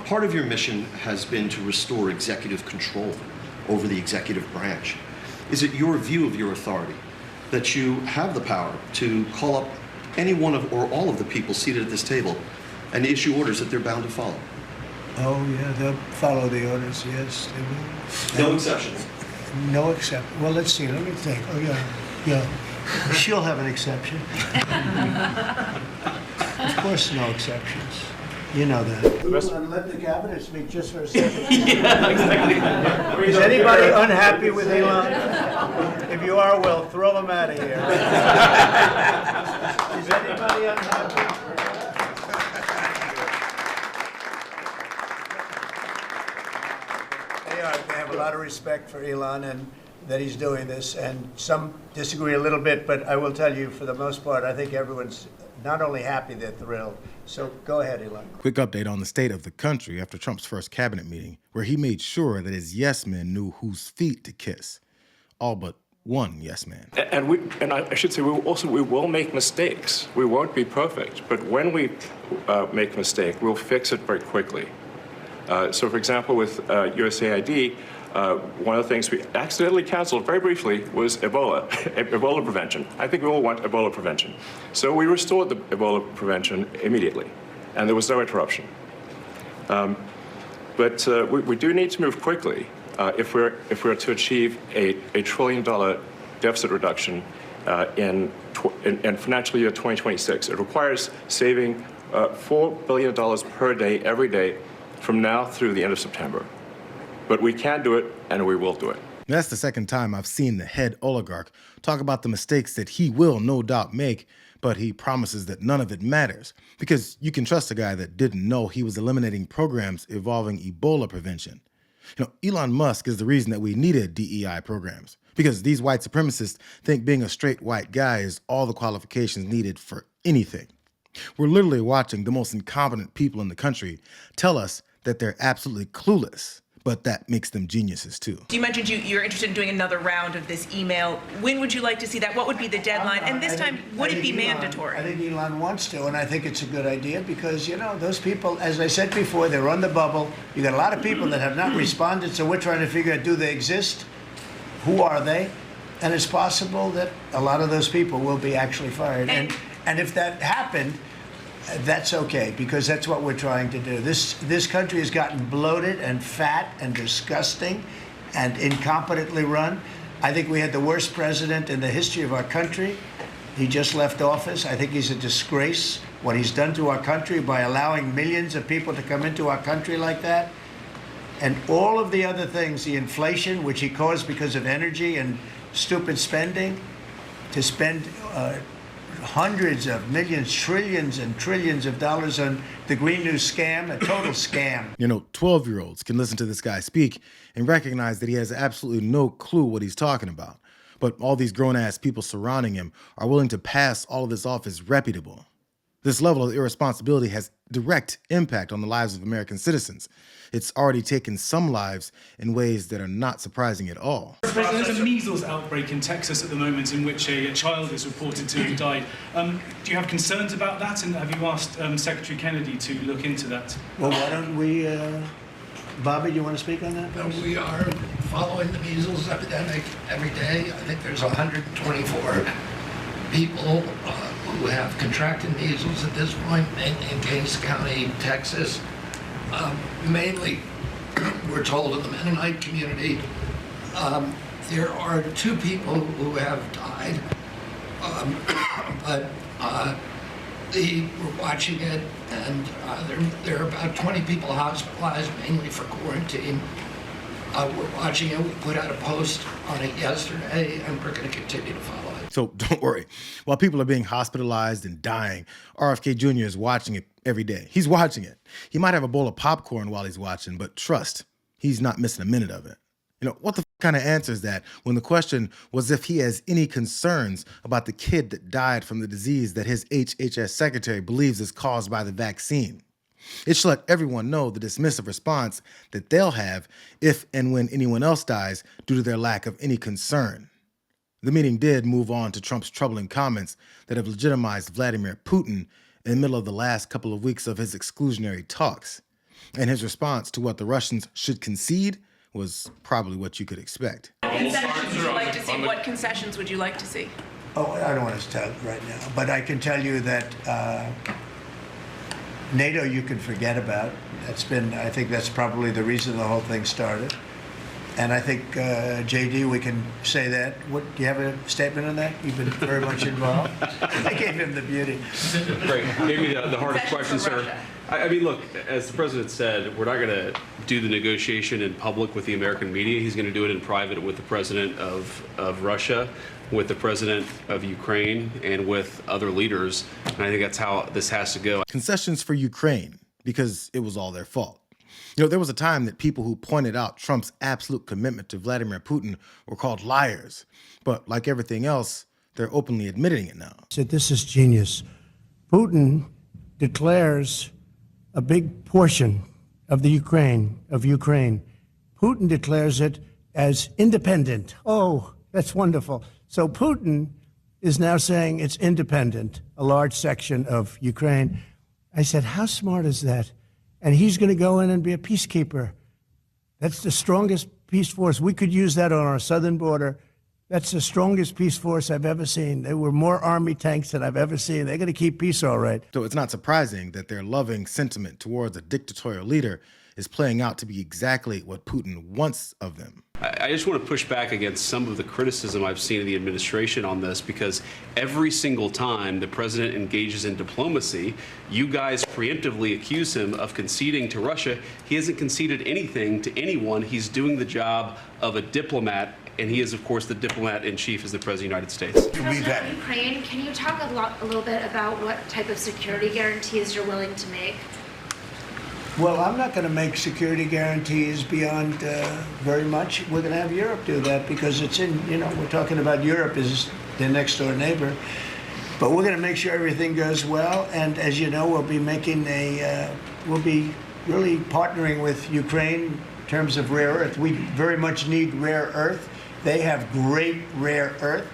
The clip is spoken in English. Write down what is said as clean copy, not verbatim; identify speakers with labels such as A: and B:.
A: part of your mission has been to restore executive control over the executive branch. Is it your view of your authority that you have the power to call up any one of or all of the people seated at this table and issue orders that they're bound to follow?
B: Oh, yeah, they'll follow the orders, yes, they will.
A: No exceptions?
B: No exception. Well, let's see, let me think. Oh, yeah. She'll have an exception. Of course, no exceptions. You know that. And let the cabinet speak just for a second.
C: Yeah, exactly.
B: Is anybody unhappy with Elon? If you are, well, throw them out of here. Is anybody unhappy? They have a lot of respect for Elon and that he's doing this, and some disagree a little bit, but I will tell you, for the most part, I think everyone's not only happy, they're thrilled. So go ahead, Elon.
D: Quick update on the state of the country after Trump's first cabinet meeting, where he made sure that his yes men knew whose feet to kiss. All but one yes man.
C: And I should say, we will make mistakes. We won't be perfect, but when we make a mistake, we'll fix it very quickly. So, for example, with USAID, one of the things we accidentally canceled very briefly was Ebola, Ebola prevention. I think we all want Ebola prevention. So we restored the Ebola prevention immediately, and there was no interruption. But we do need to move quickly if we're to achieve a $1 trillion deficit reduction in financial year 2026. It requires saving $4 billion per day, every day, from now through the end of September. But we can do it, and we will do it.
D: That's the second time I've seen the head oligarch talk about the mistakes that he will no doubt make, but he promises that none of it matters, because you can trust a guy that didn't know he was eliminating programs involving Ebola prevention. You know, Elon Musk is the reason that we needed DEI programs, because these white supremacists think being a straight white guy is all the qualifications needed for anything. We're literally watching the most incompetent people in the country tell us that they're absolutely clueless, but that makes them geniuses too.
E: You mentioned you're interested in doing another round of this email. When would you like to see that? What would be the deadline? And this time, would it be mandatory?
B: I think Elon wants to, and I think it's a good idea because, you know, those people, as I said before, they're on the bubble. You got a lot of people that have not responded, so we're trying to figure out, do they exist? Who are they? And it's possible that a lot of those people will be actually fired. And if that happened, that's okay, because that's what we're trying to do. This country has gotten bloated and fat and disgusting and incompetently run. I think we had the worst president in the history of our country. He just left office. I think he's a disgrace, what he's done to our country by allowing millions of people to come into our country like that. And all of the other things, the inflation, which he caused because of energy and stupid spending, to spend hundreds of millions, trillions and trillions of dollars on the Green New scam, a total scam.
D: You know, 12-year-olds can listen to this guy speak and recognize that he has absolutely no clue what he's talking about. But all these grown-ass people surrounding him are willing to pass all of this off as reputable. This level of irresponsibility has direct impact on the lives of American citizens. It's already taken some lives in ways that are not surprising at all.
F: There's a measles outbreak in Texas at the moment in which a child is reported to have died. Do you have concerns about that, and have you asked Secretary Kennedy to look into that?
B: Well, why don't we, Bobby, do you want to speak on that?
G: No, we are following the measles epidemic every day. I think there's 124 people who have contracted measles at this point in Gaines County, Texas. Mainly, we're told in the Mennonite community, there are 2 people who have died, but we're watching it, and there are about 20 people hospitalized, mainly for quarantine. We're watching it. We put out a post on it yesterday, and we're going to continue to follow it.
D: So don't worry. While people are being hospitalized and dying, RFK Jr. is watching it every day. He's watching it. He might have a bowl of popcorn while he's watching, but trust, he's not missing a minute of it. You know, what the kind of answer is that when the question was if he has any concerns about the kid that died from the disease that his HHS secretary believes is caused by the vaccine? It should let everyone know the dismissive response that they'll have if and when anyone else dies due to their lack of any concern. The meeting did move on to Trump's troubling comments that have legitimized Vladimir Putin in the middle of the last couple of weeks of his exclusionary talks. And his response to what the Russians should concede was probably what you could expect.
E: Concessions would you like to see? What concessions would you like to see?
B: Oh, I don't want to tell right now, but I can tell you that NATO you can forget about. I think that's probably the reason the whole thing started. And I think, JD, we can say that. Do you have a statement on that? You've been very much involved. I gave him the beauty.
H: Great. Gave me the hardest
E: Concessions
H: question,
E: for
H: sir.
E: Russia.
H: I mean, look, as the president said, we're not going to do the negotiation in public with the American media. He's going to do it in private with the president of Russia, with the president of Ukraine, and with other leaders. And I think that's how this has to go.
D: Concessions for Ukraine, because it was all their fault. There was a time that people who pointed out Trump's absolute commitment to Vladimir Putin were called liars. But like everything else, they're openly admitting it now.
I: Said this is genius. Putin declares a big portion of the Ukraine. Putin declares it as independent. Oh, that's wonderful. So Putin is now saying it's independent, a large section of Ukraine. I said, how smart is that? And he's going to go in and be a peacekeeper. That's the strongest peace force. We could use that on our southern border. That's the strongest peace force I've ever seen. There were more army tanks than I've ever seen. They're going to keep peace all right.
D: So it's not surprising that their loving sentiment towards a dictatorial leader is playing out to be exactly what Putin wants of them.
H: I just want to push back against some of the criticism I've seen of the administration on this, because every single time the president engages in diplomacy, you guys preemptively accuse him of conceding to Russia. He hasn't conceded anything to anyone. He's doing the job of a diplomat, and he is, of course, the diplomat-in-chief as the President of the United States.
J: President of Ukraine, can you talk a little bit about what type of security guarantees you're willing to make?
B: Well, I'm not going to make security guarantees beyond very much. We're going to have Europe do that because it's in, we're talking about Europe as their next door neighbor. But we're going to make sure everything goes well. And as you know, we'll be we'll be really partnering with Ukraine in terms of rare earth. We very much need rare earth. They have great rare earth.